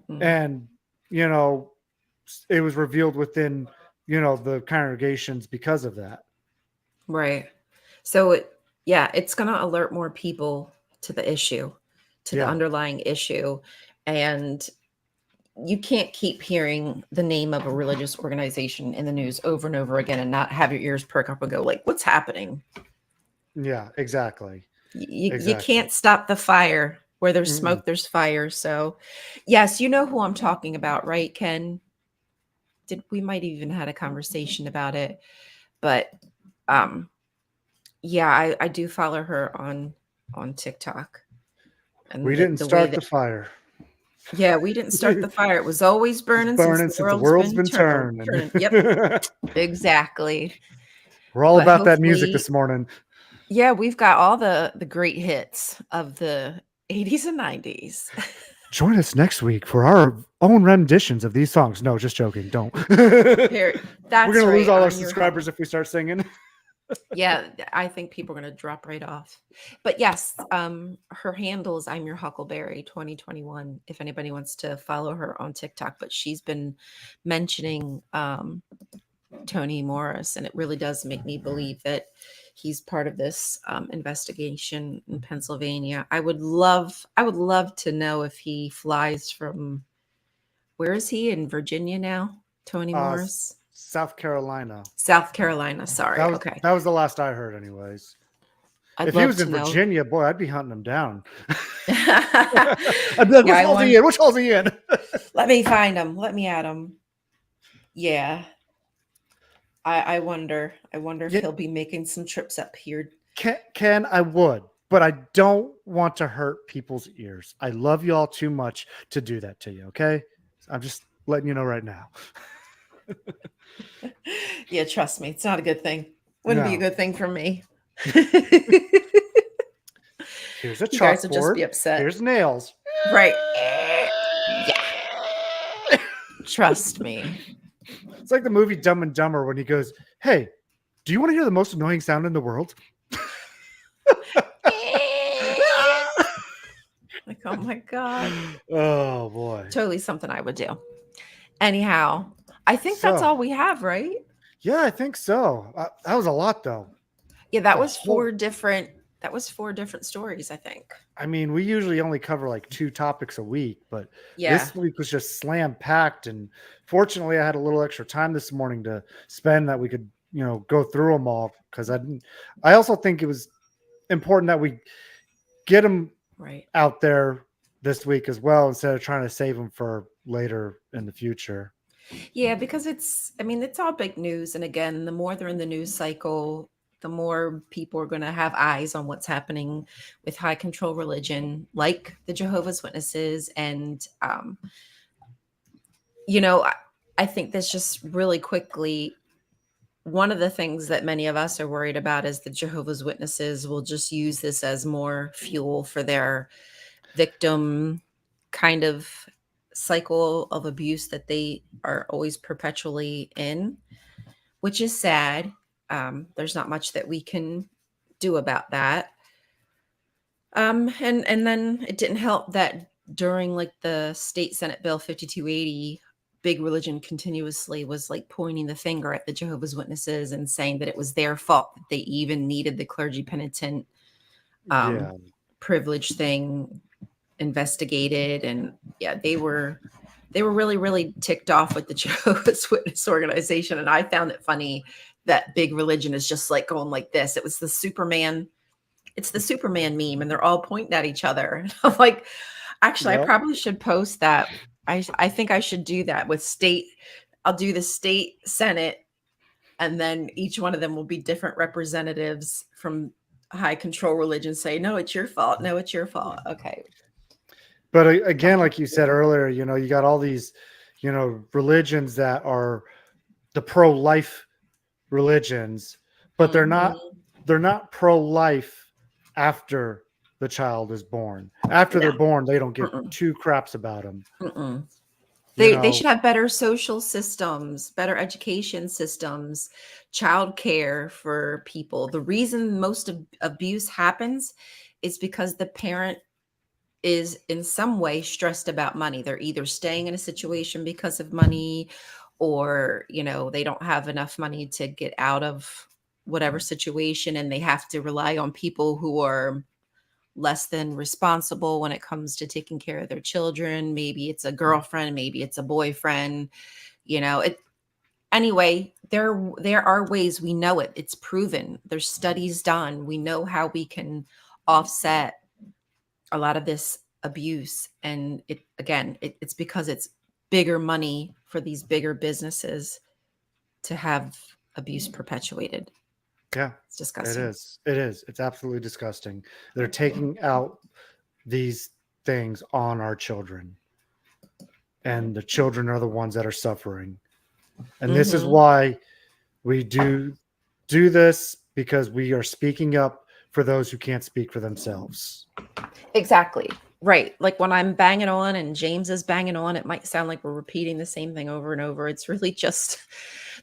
Mhm. And, you know, it was revealed within, the congregations because of that. Right. So yeah, it's going to alert more people to the issue, to the Yeah. underlying issue. And you can't keep hearing the name of a religious organization in the news over and over again and not have your ears perk up and go like, what's happening? Yeah, exactly. You Exactly. can't stop the fire. Where there's Mm-mm. smoke, there's fire. So yes, you know who I'm talking about, right, Ken? We might even had a conversation about it, but um yeah, I do follow her on TikTok, and We the didn't the way start that the fire. yeah, we didn't start the fire. It was always It's burning since burning the since the world's world's been been turning. turning. Yep, exactly. We're all But about that music hopefully, this morning. yeah, we've got all the great hits of the 80s and 90s. Join us next week for our own renditions of these songs. No, just joking. Don't. We're That's going to lose right. all our I'm your subscribers if we start singing. Yeah, I think people are gonna drop right off. But yes, her handle is I'm your Huckleberry 2021. If anybody wants to follow her on TikTok, but she's been mentioning Toni Morris, and it really does make me believe that he's part of this investigation in Pennsylvania. I would love to know if he flies from, where is he, in Virginia now? Toni Uh, Morris, South Carolina. South Carolina. That Sorry. was Okay. that was the last I heard, anyways. I'd If he love was to in know. Virginia, boy, I'd be hunting him down. Yeah, I'd be like, which I hall's he want. in? Which hall's he in? Let me find him. Let me add him. Yeah, I wonder. I wonder if Yeah, he'll be making some trips up here. Ken, I would, but I don't want to hurt people's ears. I love you all too much to do that to you, okay? I'm just letting you know right now. Yeah, trust me, it's not a good thing. Wouldn't be a No. good thing for me. Here's a You guys would just be chalkboard. upset. Here's nails. Right. Yeah, trust me. It's like the movie Dumb and Dumber when he goes, "Hey, do you want to hear the most annoying sound in the world?" Like, oh my God. Oh boy. Totally something I would do. Anyhow, I think that's So, all we have, right? yeah, I think so. That was a lot though. Yeah, that A was whole 4 different stories, I think. I mean, we usually only cover like 2 topics a week, but Yeah. this week was just slam packed. And fortunately, I had a little extra time this morning to spend that we could, go through them all. Because I also think it was important that we get them Right. out there this week as well, instead of trying to save them for later in the future. Yeah, because it's all big news. And again, the more they're in the news cycle, the more people are going to have eyes on what's happening with high control religion, like the Jehovah's Witnesses. And, you know, I, I think this just really quickly, one of the things that many of us are worried about is the Jehovah's Witnesses will just use this as more fuel for their victim kind of cycle of abuse that they are always perpetually in, which is sad. There's not much that we can do about that. And then it didn't help that during like the state Senate Bill 5280, big religion continuously was like pointing the finger at the Jehovah's Witnesses and saying that it was their fault that they even needed the clergy penitent Yeah. privilege thing investigated. And yeah, they were really, really ticked off with the Jehovah's Witness organization. And I found it funny that big religion is just like going like this. It's the Superman meme, and they're all pointing at each other. And I'm like, actually, I Yep. probably should post that. I think I should do that with state. I'll do the state Senate, and then each one of them will be different representatives from high control religion say, no, it's your fault. No, it's your fault. Okay. But again, like you said earlier, you got all these, religions that are the pro-life religions, but they're not Mhm. pro-life after the child is born. After No. they're born, they don't give Mm-mm. 2 craps about them. Mm-mm. You They know, should have better social systems, better education systems, childcare for people. The reason most of abuse happens is because the parent is in some way stressed about money. They're either staying in a situation because of money, or, they don't have enough money to get out of whatever situation, and they have to rely on people who are less than responsible when it comes to taking care of their children. Maybe it's a girlfriend, maybe it's a boyfriend, it anyway. There are ways, we know it, it's proven, there's studies done, we know how we can offset a lot of this abuse. And it's because it's bigger money for these bigger businesses to have abuse perpetuated. yeah, It's it disgusting. is. It is. It's absolutely disgusting. They're taking out these things on our children, and the children are the ones that are suffering. And this is Hmm. why we do this, because we are speaking up for those who can't speak for themselves. Exactly. Right. Like when I'm banging on and James is banging on, it might sound like we're repeating the same thing over and over. It's really just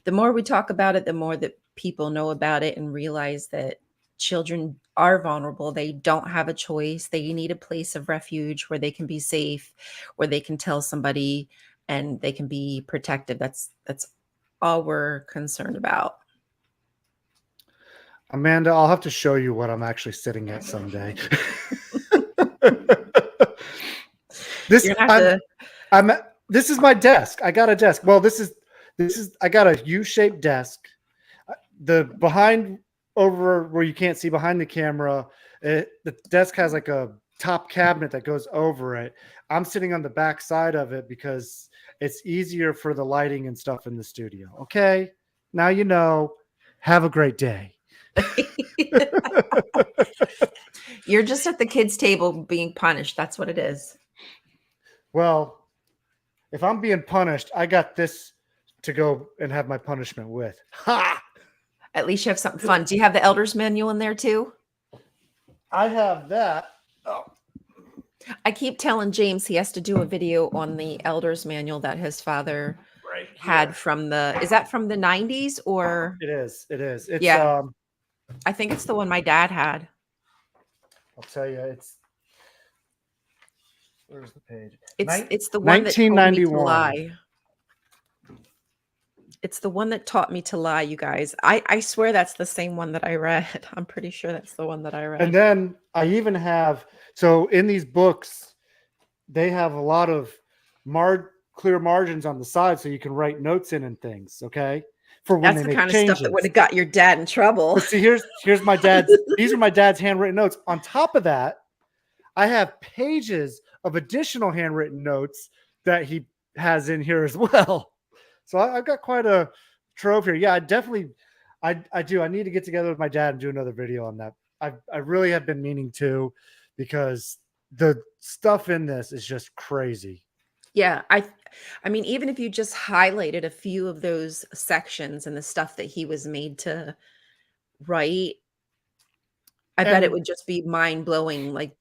the more we talk about it, the more that people know about it and realize that children are vulnerable. They don't have a choice. They need a place of refuge where they can be safe, where they can tell somebody and they can be protected. That's all we're concerned about. Amanda, I'll have to show you what I'm actually sitting at someday. this You're gonna have to. I'm this is my desk. I got a desk. Well, this is I got a U-shaped desk. The behind over where you can't see behind the camera. The desk has like a top cabinet that goes over it. I'm sitting on the back side of it because it's easier for the lighting and stuff in the studio. Okay. Now you know. Have a great day. You're just at the kids' table being punished. That's what it is. Well, if I'm being punished, I got this to go and have my punishment with. Ha! At least you have something fun. Do you have the Elder's Manual in there too? I have that. Oh. I keep telling James he has to do a video on the Elder's Manual that his father had from the, is that from the 90s or? It is. It is. It's Yeah. I think it's the one my dad had. I'll tell you, it's where's the page? It's the one that told me to 1991. lie. It's the one that taught me to lie, you guys. I swear that's the same one that I read. I'm pretty sure that's the one that I read. And then I even have, so in these books, they have a lot of clear margins on the side so you can write notes in and things, okay? For when that's they the make kind of changes. stuff that would have got your dad in trouble. But see, here's my dad's, these are my dad's handwritten notes. On top of that, I have pages of additional handwritten notes that he has in here as well. So I've got quite a trove here. Yeah, I definitely, I do. I need to get together with my dad and do another video on that. I really have been meaning to, because the stuff in this is just crazy. Yeah, I mean, even if you just highlighted a few of those sections and the stuff that he was made to write, I bet it would just be mind blowing. Like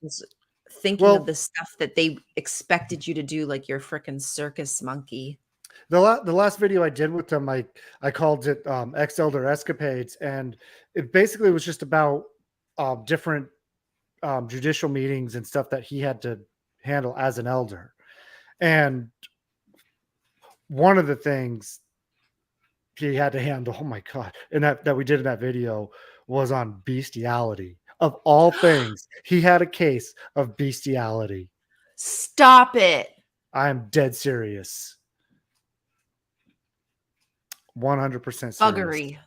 thinking of the stuff that they expected you to do, like your frickin' circus monkey. The last video I did with them, I called it Ex-Elder Escapades, and it basically was just about different judicial meetings and stuff that he had to handle as an elder. And one of the things he had to handle, oh my God, and that we did in that video was on bestiality. Of all things, he had a case of bestiality. Stop it. I am dead serious. 100% serious. Buggery.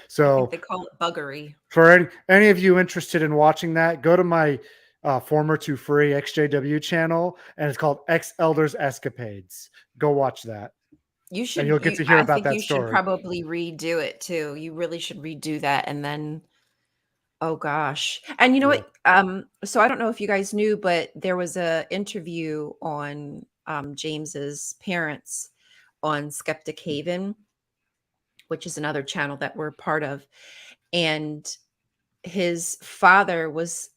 So I think they call it buggery. For any of you interested in watching that, go to my former to free XJW channel, and it's called Ex-Elders Escapades. Go watch that. You should. And you'll get to hear about that story. You should probably redo it too. You really should redo that, and then, oh gosh, and you know what? So I don't know if you guys knew, but there was a interview on James's parents on Skeptic Haven, which is another channel that we're part of, and his father was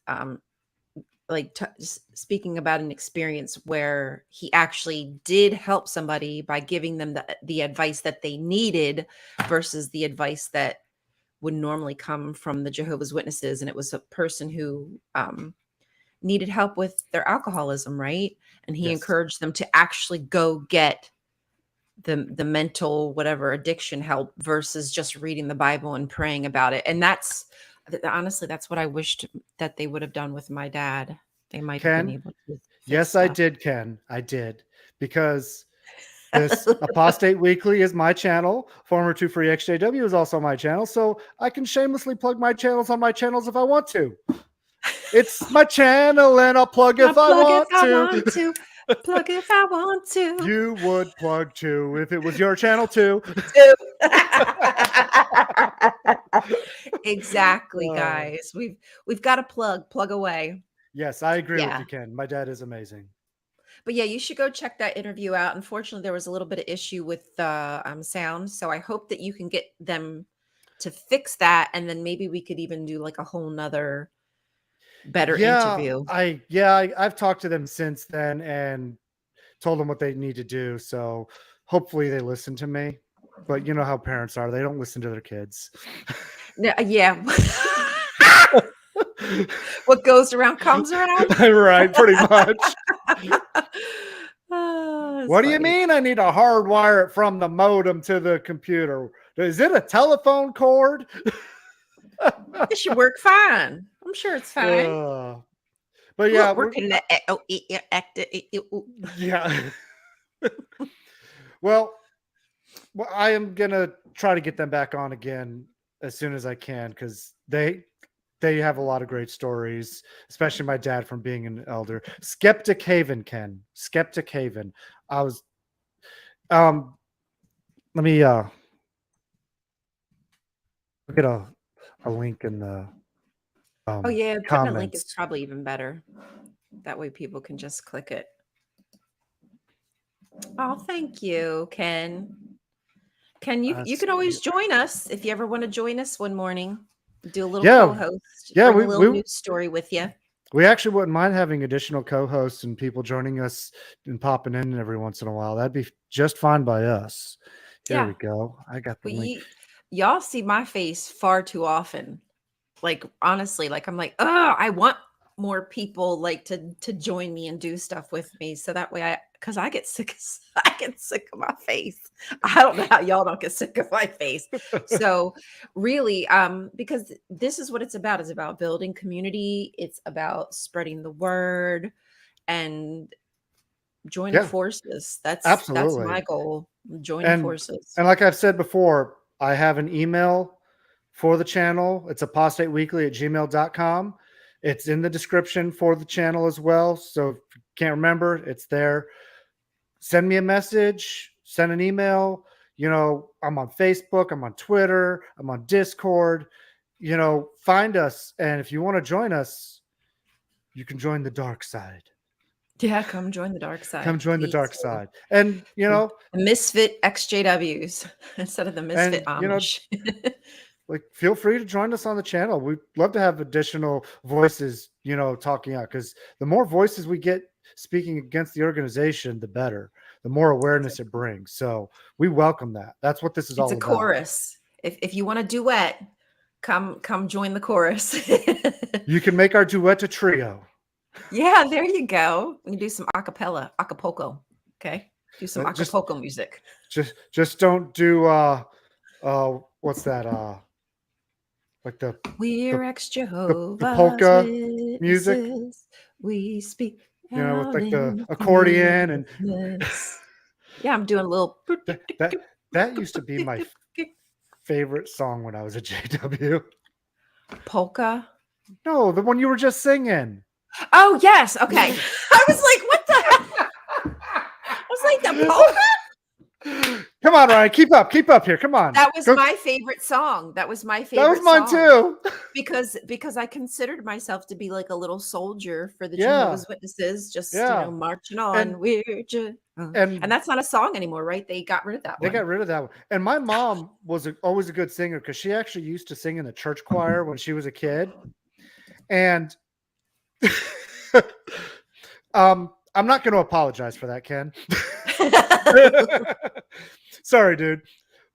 speaking about an experience where he actually did help somebody by giving them the advice that they needed versus the advice that would normally come from the Jehovah's Witnesses. And it was a person who needed help with their alcoholism, right? And he encouraged them to actually go get the mental whatever addiction help versus just reading the Bible and praying about it. And that's honestly, that's what I wished that they would have done with my dad. They might have been able to. Yes, I did, Ken. I did. Because this Apostate Weekly is my channel. Former 2 Free XJW is also my channel. So I can shamelessly plug my channels on my channels if I want to. It's my channel, and I'll plug if I want to. Plug if I want to. You would plug too if it was your channel too. Exactly, guys. We've got to plug away. Yes, I agree with you, Ken. My dad is amazing. But yeah, you should go check that interview out. Unfortunately, there was a little bit of issue with the sound, so I hope that you can get them to fix that, and then maybe we could even do like a whole nother better interview. I've talked to them since then and told them what they need to do. So hopefully they listen to me. But you know how parents are; they don't listen to their kids. Yeah. What goes around comes around. Right, pretty much. What do you mean? I need to hardwire it from the modem to the computer? Is it a telephone cord? It should work fine. I'm sure it's fine. But yeah, we're connected. Yeah. Well, I am gonna try to get them back on again as soon as I can because they have a lot of great stories, especially my dad from being an elder. Skeptic Haven, Ken. Skeptic Haven. I was um let me get a link in the Oh yeah, putting a link is comments. probably even better. That way people can just click it. Oh, thank you, Ken. Ken, you can always join us if you ever want to join us one morning. Do a little Yeah, co-host, yeah, bring a little news story with you. we actually wouldn't mind having additional co-hosts and people joining us and popping in every once in a while. That'd be just fine by us. Here Yeah. we go. I got the But link. y'all see my face far too often. Like honestly, like I'm like, oh, I want more people like to join me and do stuff with me. So that way because I get sick I get sick of my face. I don't know how y'all don't get sick of my face. So really, because this is what it's about. It's about building community, it's about spreading the word and joining Yeah, forces. That's my absolutely. goal. Joining And forces. and like I've said before, I have an email for the channel. It's apostateweekly@gmail.com. It's in the description for the channel as well. So if you can't remember, it's there. Send me a message, send an email. I'm on Facebook, I'm on Twitter, I'm on Discord. Find us. And if you want to join us, you can join the dark side. Yeah, come join the dark Come side, join the please dark do. side. And, The misfit XJWs instead of the misfit and, Amish. like feel free to join us on the channel. We'd love to have additional voices, talking out because the more voices we get speaking against the organization, the better, the more awareness it brings. So we welcome that. That's what this is It's a all about. chorus. If you want a duet, come join the chorus. You can make our duet a trio. Yeah, there you go. We can do some acapella, Acapulco. Okay. Do some Just Acapulco music. just don't do what's that? Like We're the ex the Jehovah's polka music, Witnesses. We speak with out like the in accordion and fearlessness. Yeah, I'm doing a little that that, that used to be my favorite song when I was a JW. polka. No, the one you were just singing. Oh, yes. Okay. I was like, what the heck? I was like, the polka? Come on, Ryan, keep up here. Come on. That was Go. my favorite song. That was my That was favorite mine song too. because I considered myself to be like a little soldier for the Yeah, Jehovah's Witnesses, just yeah. marching And on. And and that's not a song anymore, right? They got rid of that they one. got rid of that one. And my mom was always a good singer because she actually used to sing in the church choir when she was a kid. And I'm not going to apologize for that, Ken. Sorry, dude.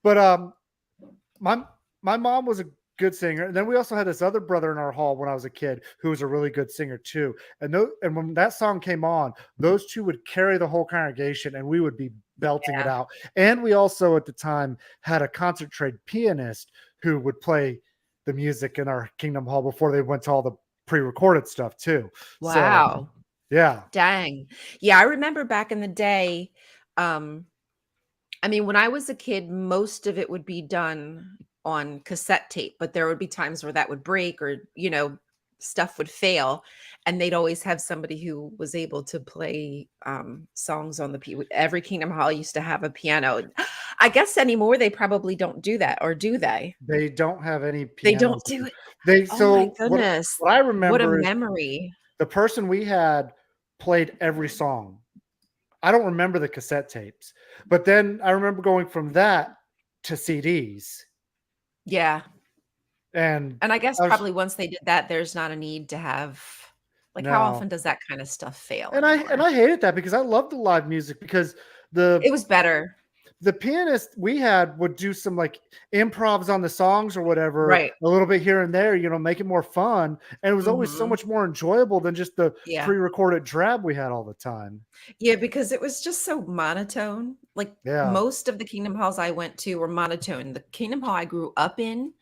But my my mom was a good singer, and then we also had this other brother in our hall when I was a kid who was a really good singer too. And when that song came on, those two would carry the whole congregation, and we would be belting it Yeah. out. And we also at the time had a concert trained pianist who would play the music in our Kingdom Hall before they went to all the pre-recorded stuff too. So Wow. yeah, Dang. Yeah, I remember back in the day, I mean, when I was a kid, most of it would be done on cassette tape, but there would be times where that would break or, stuff would fail. And they'd always have somebody who was able to play songs on the every Kingdom Hall used to have a piano. I guess anymore they probably don't do that, or do they? they don't have any They don't pianos. do it. They Oh my so goodness. what I What a remember is memory. the person we had played every song. I don't remember the cassette tapes, but then I remember going from that to CDs, Yeah. and And I guess I was probably once they did that, there's not a need to have like, how no, often does that kind of stuff fail and anymore? I hated that because I loved the live music because It the was better. the pianist we had would do some like improvs on the songs or whatever, Right. a little bit here and there, make it more fun, and it was always so Mhm. much more enjoyable than just the Yeah. pre-recorded drab we had all the time. Yeah, because it was just so monotone. Like, Yeah, most of the Kingdom Halls I went to were monotone. The Kingdom Hall I grew up in,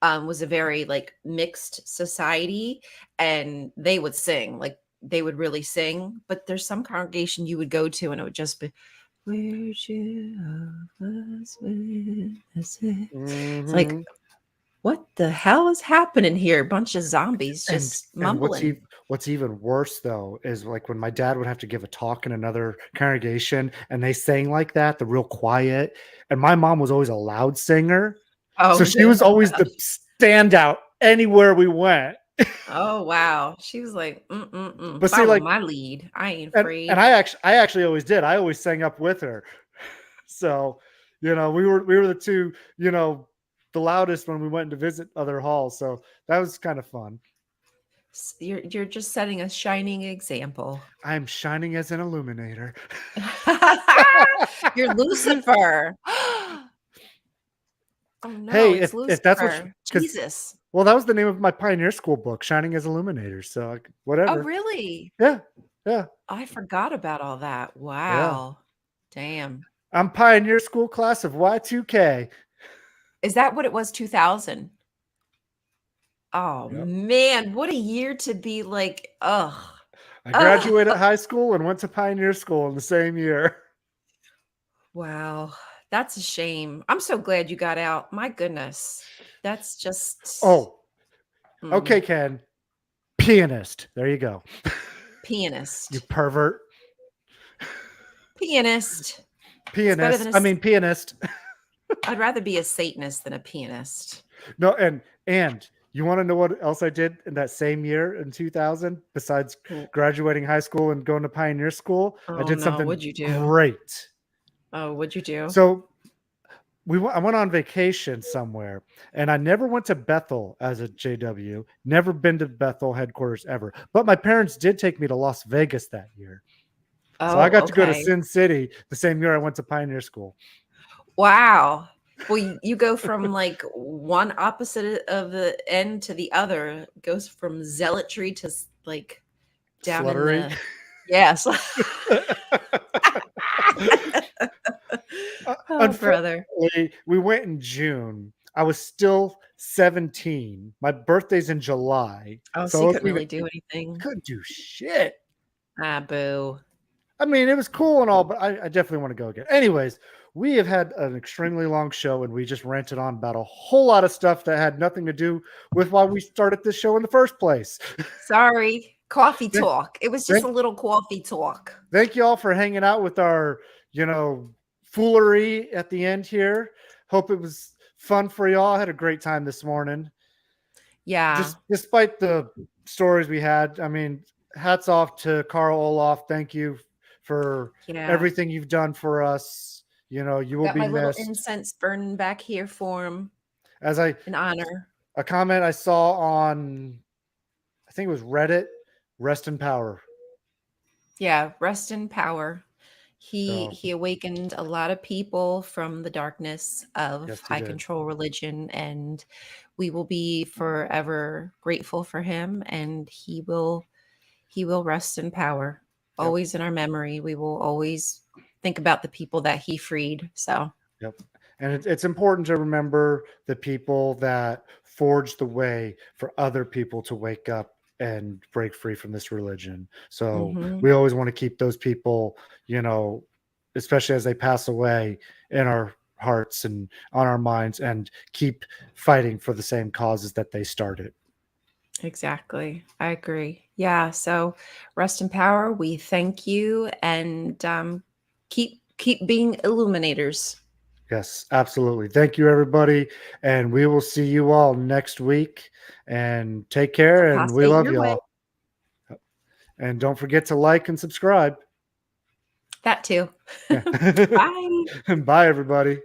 was a very, like, mixed society, and they would sing, like, they would really sing, but there's some congregation you would go to, and it would just be, "We're Jehovah's Witnesses." It's like, hmm What the hell is happening here? A bunch of zombies just And mumbling. what's even worse though is like when my dad would have to give a talk in another congregation and they sang like that, the real quiet. And my mom was always a loud singer. So Oh, she was always the standout anywhere we went. oh, wow. She was like, "Mm-mm-mm, But see, follow like, my lead. I ain't and afraid." I actually always did. I always sang up with her. So, we were the two, the loudest when we went to visit other halls. So that was kind of fun. You're just setting a shining example. I am shining as an illuminator. You're Lucifer. Oh no, Hey, it's if that's what, Lucifer. because Jesus. well, that was the name of my pioneer school book, Shining as Illuminators. So Oh, whatever. really? Yeah, yeah, I forgot about all that. yeah. Wow. Damn. I'm pioneer school class of Y2K. Is that what it was, 2000? Oh, Yep. man, what a year to be like, ugh. I Ugh. graduated high school and went to pioneer school in the same year. Wow. That's a shame. I'm so glad you got out. My goodness. That's just Oh, okay, mm, Ken. Pianist. There you go. You pianist. pervert. Pianist. It's better Pianist. than a I mean pianist. I'd rather be a Satanist than a pianist. No, and you want to know what else I did in that same year in 2000 besides Oh, graduating high school and going to pioneer school? I oh did no, something what'd you do? great. Oh, what'd you do? So I went on vacation somewhere and I never went to Bethel as a JW, never been to Bethel headquarters ever. But my parents did take me to Las Vegas that year. So I Oh, got to go to okay. Sin City the same year I went to Pioneer School. Wow. Well, you go from like one opposite of the end to the other. It goes from zealotry to like down in Sluttery. the yes. Oh, brother. Unfortunately, we went in June. I was still 17. My birthday's in July. Oh, So so I you wasn't couldn't even really do anything. couldn't do shit. Ah, boo. I mean, it was cool and all, but I definitely want to go again. Anyways, we have had an extremely long show and we just ranted on about a whole lot of stuff that had nothing to do with why we started this show in the first place. Sorry. Coffee Thank, talk. It was just thank, a little coffee talk. thank you all for hanging out with our, you know, foolery at the end here. Hope it was fun for y'all. I had a great time this morning. Yeah. Just despite the stories we had, I mean, hats off to Carl Olaf. Thank you for Yeah. everything you've done for us. You will Got be my little missed. incense burning back here for him As I in honor. a comment I saw on, I think it was Reddit, rest in power. Yeah, rest in power. He So he awakened a lot of people from the darkness of yes, he high did. control religion, and we will be forever grateful for him, and he will rest in power. Yep. Always in our memory. We will always think about the people that he freed. So Yep. And it's important to remember the people that forged the way for other people to wake up and break free from this religion. So mhm, we always want to keep those people, especially as they pass away, in our hearts and on our minds, and keep fighting for the same causes that they started. exactly. I agree. Yeah. So rest in power. We thank you, and keep being illuminators. Yes, absolutely. Thank you, everybody. And we will see you all next week. And take care. And we Apostate love your way. y'all. And don't forget to like and subscribe. That too. Yeah. Bye. Bye, everybody.